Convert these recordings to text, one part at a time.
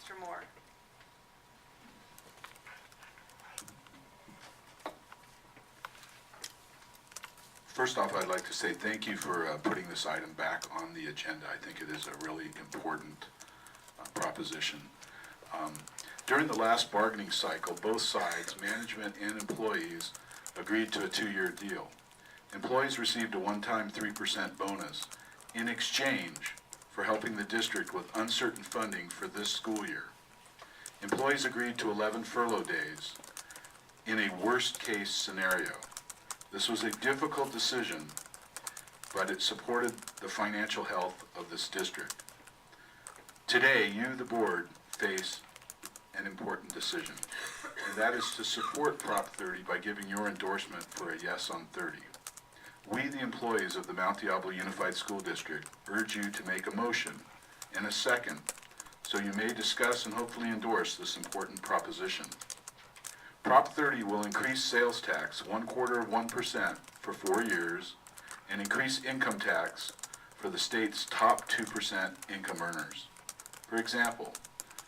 Mr. Moore. First off, I'd like to say thank you for putting this item back on the agenda. I think it is a really important proposition. During the last bargaining cycle, both sides, management and employees, agreed to a 2-year deal. Employees received a one-time 3% bonus in exchange for helping the district with uncertain funding for this school year. Employees agreed to 11 furlough days in a worst-case scenario. This was a difficult decision, but it supported the financial health of this district. Today, you, the board, face an important decision, and that is to support Prop 30 by giving your endorsement for a yes on 30. We, the employees of the Mount Diablo Unified School District, urge you to make a motion and a second so you may discuss and hopefully endorse this important proposition. Prop 30 will increase sales tax 1/4% for 4 years and increase income tax for the state's top 2% income earners. For example,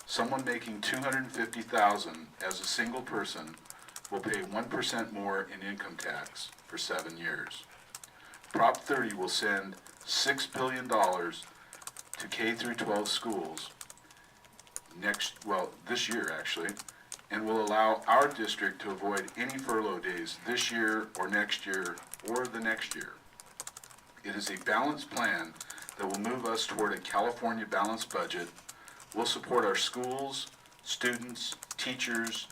someone making $250,000 as a single person will pay 1% more in income tax for 7 years. Prop 30 will send $6 billion to K-12 schools this year actually, and will allow our district to avoid any furlough days this year or next year or the next year. It is a balanced plan that will move us toward a California balanced budget, will support our schools, students, teachers,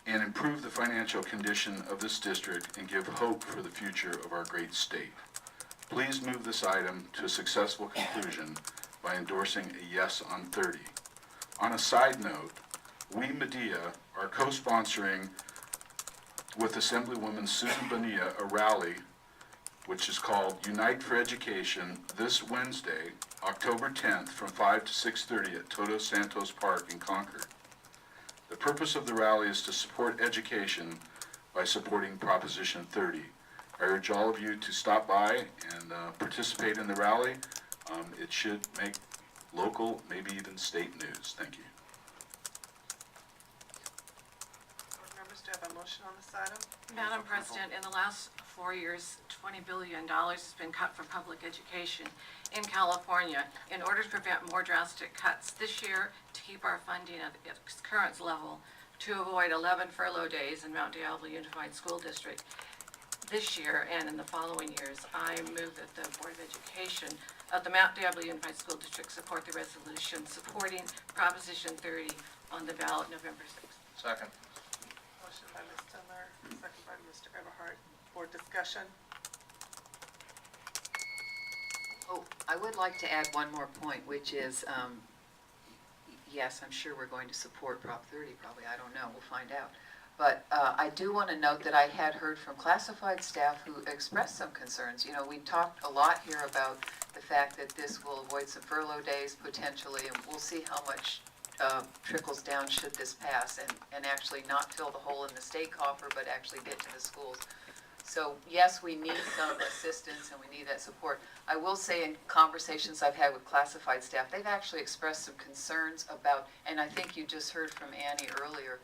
and improve the financial condition of this district and give hope for the future of our great state. Please move this item to a successful conclusion by endorsing a yes on 30. On a side note, we, Medea, are co-sponsoring with Assemblywoman Susan Bonilla a rally which is called Unite for Education this Wednesday, October 10th from 5 to 6:30 at Todos Santos Park in Concord. The purpose of the rally is to support education by supporting Proposition 30. I urge all of you to stop by and participate in the rally. It should make local, maybe even state news. Thank you. Board members, do I have a motion on this item? Madam President, in the last 4 years, $20 billion has been cut from public education in California in order to prevent more drastic cuts this year, to keep our funding at its current level, to avoid 11 furlough days in Mount Diablo Unified School District this year and in the following years. I move that the Board of Education of the Mount Diablo Unified School District support the resolution supporting Proposition 30 on the ballot November 6th. Second. Motion by Ms. Tiller, second by Mr. Everhart. Board discussion. Oh, I would like to add one more point, which is, yes, I'm sure we're going to support Prop 30, probably, I don't know, we'll find out. But I do want to note that I had heard from classified staff who expressed some concerns. You know, we talked a lot here about the fact that this will avoid some furlough days potentially, and we'll see how much trickles down should this pass and actually not fill the hole in the state coffer, but actually get to the schools. So yes, we need some assistance and we need that support. I will say in conversations I've had with classified staff, they've actually expressed some concerns about, and I think you just heard from Annie earlier,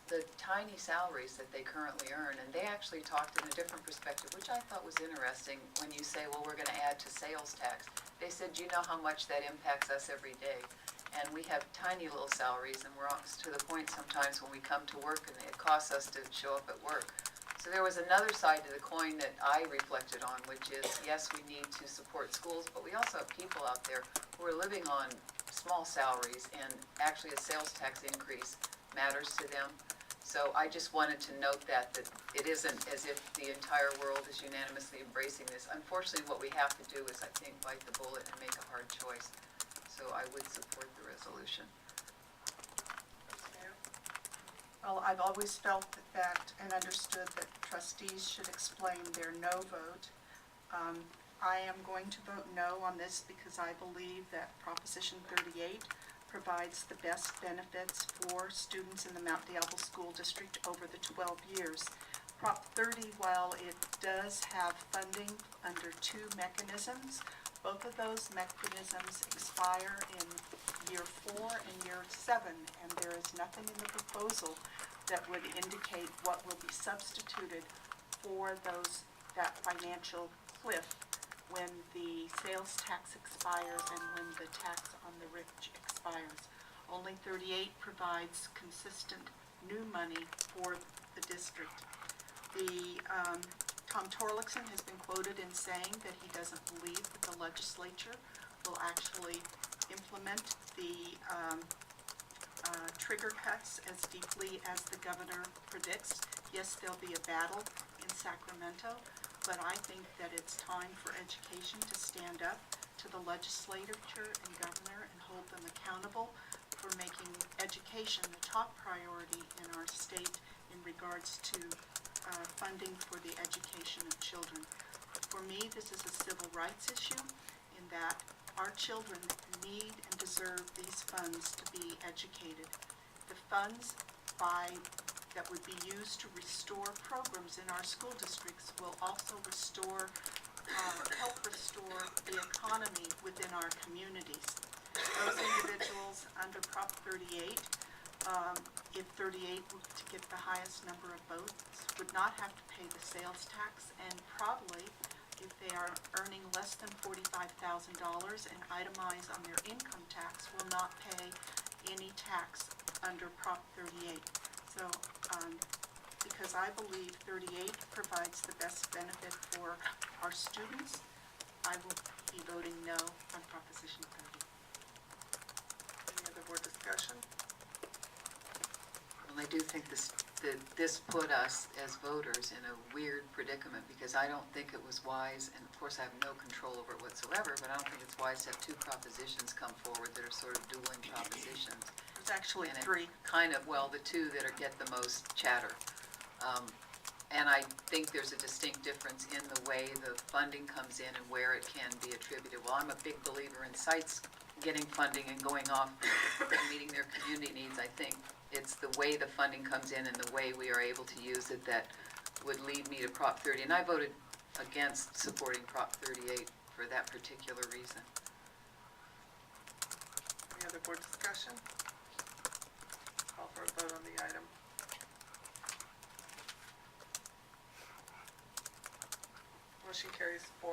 the tiny salaries that they currently earn, and they actually talked in a different perspective, which I thought was interesting when you say, well, we're going to add to sales tax. They said, you know how much that impacts us every day, and we have tiny little salaries, and we're to the point sometimes when we come to work and it costs us to show up at work. So there was another side to the coin that I reflected on, which is, yes, we need to support schools, but we also have people out there who are living on small salaries, and actually a sales tax increase matters to them. So I just wanted to note that it isn't as if the entire world is unanimously embracing this. Unfortunately, what we have to do is, I think, bite the bullet and make a hard choice. So I would support the resolution. Well, I've always felt that and understood that trustees should explain their no vote. I am going to vote no on this because I believe that Proposition 38 provides the best benefits for students in the Mount Diablo School District over the 12 years. Prop 30, while it does have funding under 2 mechanisms, Both of those mechanisms expire in year 4 and year 7, and there is nothing in the proposal that would indicate what will be substituted for that financial cliff when the sales tax expires and when the tax on the rich expires. Only 38 provides consistent new money for the district. Tom Torlakson has been quoted in saying that he doesn't believe that the legislature will actually implement the trigger cuts as deeply as the governor predicts. Yes, there'll be a battle in Sacramento, but I think that it's time for education to stand up to the legislature and governor and hold them accountable for making education the top priority in our state in regards to funding for the education of children. For me, this is a civil rights issue in that our children need and deserve these funds to be educated. The funds that would be used to restore programs in our school districts will also help restore the economy within our communities. Those individuals under Prop 38, if 38 were to get the highest number of votes, would not have to pay the sales tax, and probably, if they are earning less than $45,000 and itemize on their income tax, will not pay any tax under Prop 38. So, because I believe 38 provides the best benefit for our students, I will be voting no on Proposition 30. Any other board discussion? Well, I do think this put us as voters in a weird predicament, because I don't think it was wise, and of course I have no control over it whatsoever, but I don't think it's wise to have two propositions come forward that are sort of dueling propositions. There's actually And it 3. Kind of, well, the two that get the most chatter. And I think there's a distinct difference in the way the funding comes in and where it can be attributed. Well, I'm a big believer in sites getting funding and going off and meeting their community needs. I think it's the way the funding comes in and the way we are able to use it that would lead me to Prop 30. And I voted against supporting Prop 38 for that particular reason. Any other board discussion? Call for a vote on the item. Motion carries 4-1-0.